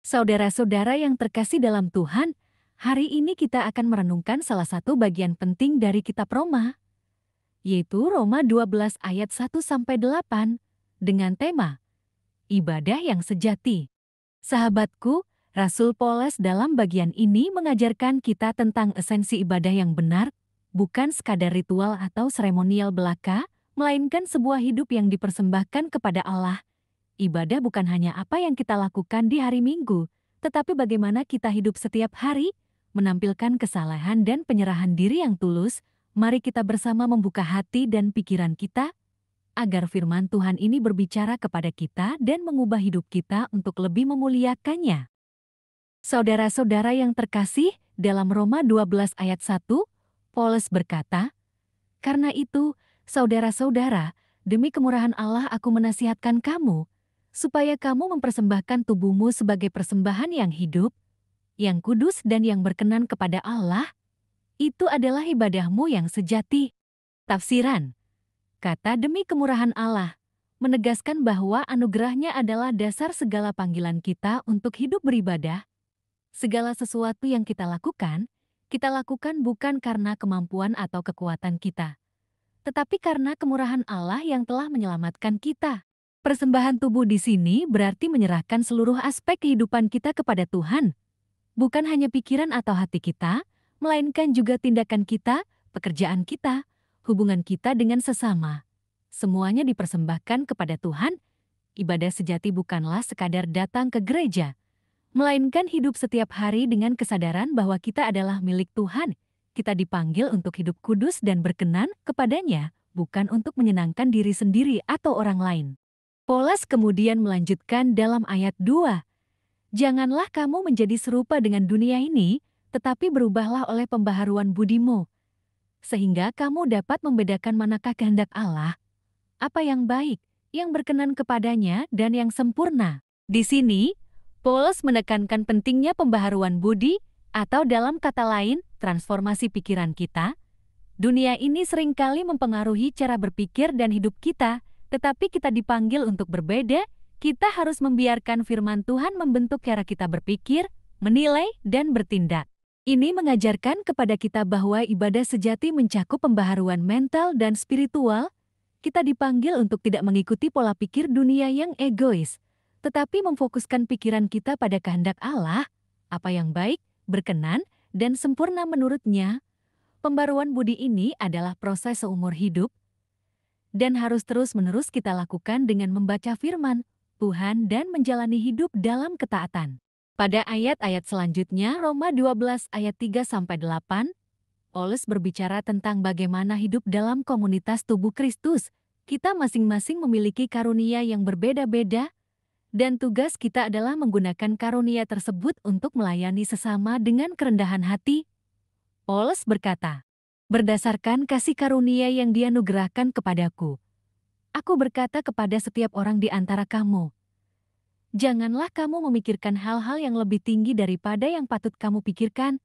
Saudara-saudara yang terkasih dalam Tuhan, hari ini kita akan merenungkan salah satu bagian penting dari kitab Roma, yaitu Roma 12 ayat 1-8, dengan tema Ibadah yang Sejati. Sahabatku, Rasul Paulus dalam bagian ini mengajarkan kita tentang esensi ibadah yang benar, bukan sekadar ritual atau seremonial belaka, melainkan sebuah hidup yang dipersembahkan kepada Allah. Ibadah bukan hanya apa yang kita lakukan di hari Minggu, tetapi bagaimana kita hidup setiap hari, menampilkan kesalehan dan penyerahan diri yang tulus. Mari kita bersama membuka hati dan pikiran kita, agar firman Tuhan ini berbicara kepada kita dan mengubah hidup kita untuk lebih memuliakannya. Saudara-saudara yang terkasih, dalam Roma 12 ayat 1, Paulus berkata, "Karena itu, saudara-saudara, demi kemurahan Allah aku menasihatkan kamu, supaya kamu mempersembahkan tubuhmu sebagai persembahan yang hidup, yang kudus dan yang berkenan kepada Allah. Itu adalah ibadahmu yang sejati." Tafsiran kata "demi kemurahan Allah" menegaskan bahwa anugerahnya adalah dasar segala panggilan kita untuk hidup beribadah. Segala sesuatu yang kita lakukan bukan karena kemampuan atau kekuatan kita, tetapi karena kemurahan Allah yang telah menyelamatkan kita. Persembahan tubuh di sini berarti menyerahkan seluruh aspek kehidupan kita kepada Tuhan. Bukan hanya pikiran atau hati kita, melainkan juga tindakan kita, pekerjaan kita, hubungan kita dengan sesama. Semuanya dipersembahkan kepada Tuhan. Ibadah sejati bukanlah sekadar datang ke gereja, melainkan hidup setiap hari dengan kesadaran bahwa kita adalah milik Tuhan. Kita dipanggil untuk hidup kudus dan berkenan kepadanya, bukan untuk menyenangkan diri sendiri atau orang lain. Paulus kemudian melanjutkan dalam ayat 2, "Janganlah kamu menjadi serupa dengan dunia ini, tetapi berubahlah oleh pembaharuan budimu, sehingga kamu dapat membedakan manakah kehendak Allah, apa yang baik, yang berkenan kepadanya, dan yang sempurna." Di sini, Paulus menekankan pentingnya pembaharuan budi, atau dalam kata lain, transformasi pikiran kita. Dunia ini seringkali mempengaruhi cara berpikir dan hidup kita, tetapi kita dipanggil untuk berbeda. Kita harus membiarkan firman Tuhan membentuk cara kita berpikir, menilai, dan bertindak. Ini mengajarkan kepada kita bahwa ibadah sejati mencakup pembaharuan mental dan spiritual. Kita dipanggil untuk tidak mengikuti pola pikir dunia yang egois, tetapi memfokuskan pikiran kita pada kehendak Allah, apa yang baik, berkenan, dan sempurna menurutnya. Pembaruan budi ini adalah proses seumur hidup, dan harus terus-menerus kita lakukan dengan membaca firman Tuhan dan menjalani hidup dalam ketaatan. Pada ayat-ayat selanjutnya, Roma 12 ayat 3-8, Paulus berbicara tentang bagaimana hidup dalam komunitas tubuh Kristus. Kita masing-masing memiliki karunia yang berbeda-beda, dan tugas kita adalah menggunakan karunia tersebut untuk melayani sesama dengan kerendahan hati. Paulus berkata, "Berdasarkan kasih karunia yang dianugerahkan kepadaku, aku berkata kepada setiap orang di antara kamu, janganlah kamu memikirkan hal-hal yang lebih tinggi daripada yang patut kamu pikirkan,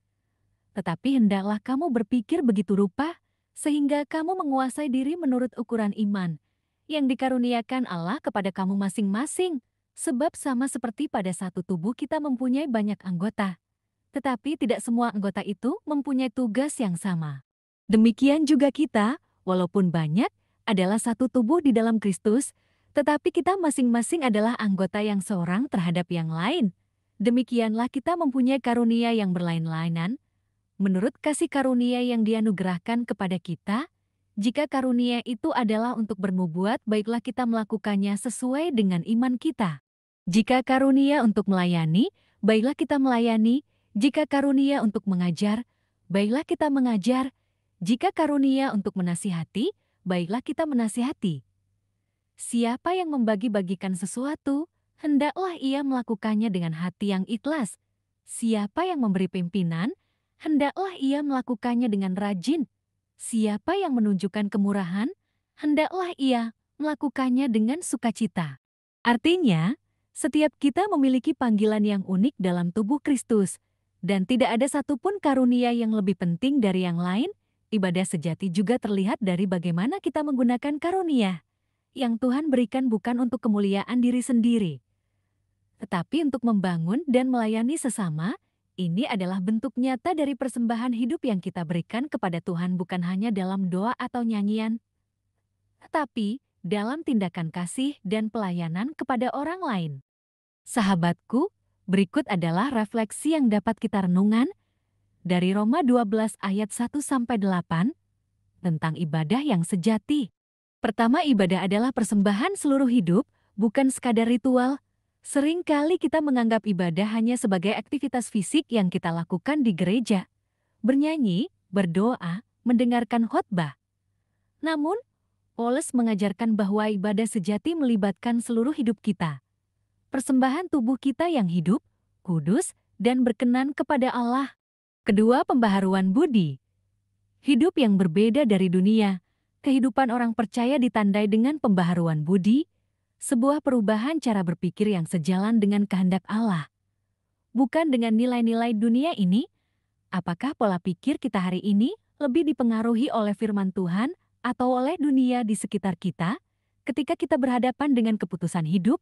tetapi hendaklah kamu berpikir begitu rupa, sehingga kamu menguasai diri menurut ukuran iman yang dikaruniakan Allah kepada kamu masing-masing. Sebab sama seperti pada satu tubuh kita mempunyai banyak anggota, tetapi tidak semua anggota itu mempunyai tugas yang sama. Demikian juga kita, walaupun banyak, adalah satu tubuh di dalam Kristus, tetapi kita masing-masing adalah anggota yang seorang terhadap yang lain. Demikianlah kita mempunyai karunia yang berlain-lainan, menurut kasih karunia yang dianugerahkan kepada kita. Jika karunia itu adalah untuk bernubuat, baiklah kita melakukannya sesuai dengan iman kita. Jika karunia untuk melayani, baiklah kita melayani. Jika karunia untuk mengajar, baiklah kita mengajar. Jika karunia untuk menasihati, baiklah kita menasihati. Siapa yang membagi-bagikan sesuatu, hendaklah ia melakukannya dengan hati yang ikhlas. Siapa yang memberi pimpinan, hendaklah ia melakukannya dengan rajin. Siapa yang menunjukkan kemurahan, hendaklah ia melakukannya dengan sukacita. Artinya, setiap kita memiliki panggilan yang unik dalam tubuh Kristus, dan tidak ada satupun karunia yang lebih penting dari yang lain. Ibadah sejati juga terlihat dari bagaimana kita menggunakan karunia yang Tuhan berikan bukan untuk kemuliaan diri sendiri, Tetapi untuk membangun dan melayani sesama, ini adalah bentuk nyata dari persembahan hidup yang kita berikan kepada Tuhan bukan hanya dalam doa atau nyanyian, tetapi dalam tindakan kasih dan pelayanan kepada orang lain. Sahabatku, berikut adalah refleksi yang dapat kita renungan dari Roma 12 ayat 1-8 tentang ibadah yang sejati. Pertama, ibadah adalah persembahan seluruh hidup, bukan sekadar ritual. Seringkali kita menganggap ibadah hanya sebagai aktivitas fisik yang kita lakukan di gereja. Bernyanyi, berdoa, mendengarkan khotbah. Namun, Paulus mengajarkan bahwa ibadah sejati melibatkan seluruh hidup kita. Persembahan tubuh kita yang hidup, kudus, dan berkenan kepada Allah. Kedua, pembaharuan budi. Hidup yang berbeda dari dunia. Kehidupan orang percaya ditandai dengan pembaharuan budi, sebuah perubahan cara berpikir yang sejalan dengan kehendak Allah. Bukan dengan nilai-nilai dunia ini. Apakah pola pikir kita hari ini lebih dipengaruhi oleh firman Tuhan atau oleh dunia di sekitar kita? Ketika kita berhadapan dengan keputusan hidup,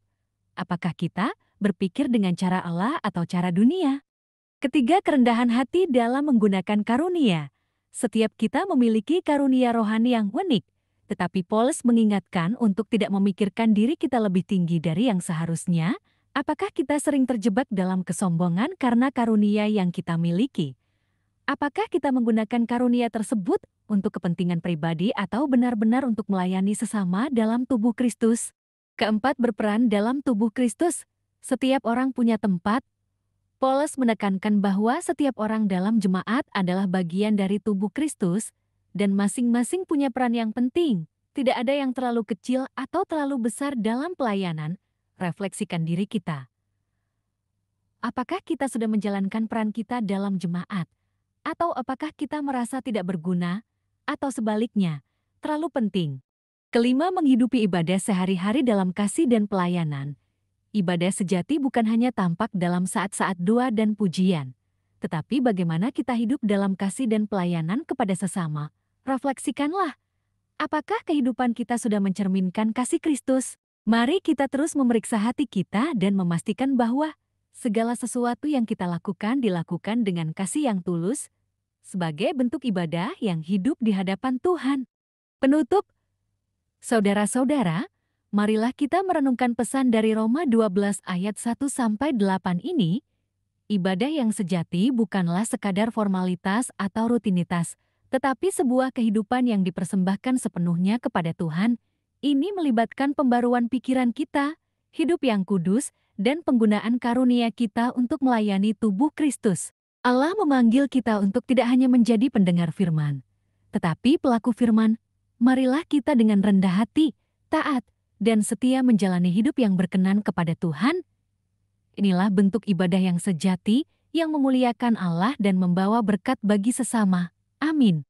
apakah kita berpikir dengan cara Allah atau cara dunia? Ketiga, kerendahan hati dalam menggunakan karunia. Setiap kita memiliki karunia rohani yang unik, tetapi Paulus mengingatkan untuk tidak memikirkan diri kita lebih tinggi dari yang seharusnya. Apakah kita sering terjebak dalam kesombongan karena karunia yang kita miliki? Apakah kita menggunakan karunia tersebut untuk kepentingan pribadi atau benar-benar untuk melayani sesama dalam tubuh Kristus? Keempat, berperan dalam tubuh Kristus. Setiap orang punya tempat. Paulus menekankan bahwa setiap orang dalam jemaat adalah bagian dari tubuh Kristus dan masing-masing punya peran yang penting. Tidak ada yang terlalu kecil atau terlalu besar dalam pelayanan. Refleksikan diri kita. Apakah kita sudah menjalankan peran kita dalam jemaat? Atau apakah kita merasa tidak berguna? Atau sebaliknya, terlalu penting? Kelima, menghidupi ibadah sehari-hari dalam kasih dan pelayanan. Ibadah sejati bukan hanya tampak dalam saat-saat doa dan pujian, tetapi bagaimana kita hidup dalam kasih dan pelayanan kepada sesama. Refleksikanlah, apakah kehidupan kita sudah mencerminkan kasih Kristus? Mari kita terus memeriksa hati kita dan memastikan bahwa segala sesuatu yang kita lakukan dilakukan dengan kasih yang tulus, sebagai bentuk ibadah yang hidup di hadapan Tuhan. Penutup, saudara-saudara, marilah kita merenungkan pesan dari Roma 12 ayat 1-8 ini. Ibadah yang sejati bukanlah sekadar formalitas atau rutinitas, tetapi sebuah kehidupan yang dipersembahkan sepenuhnya kepada Tuhan. Ini melibatkan pembaruan pikiran kita, hidup yang kudus, dan penggunaan karunia kita untuk melayani tubuh Kristus. Allah memanggil kita untuk tidak hanya menjadi pendengar firman, tetapi pelaku firman. Marilah kita dengan rendah hati, taat, dan setia menjalani hidup yang berkenan kepada Tuhan. Inilah bentuk ibadah yang sejati, yang memuliakan Allah dan membawa berkat bagi sesama. Amin.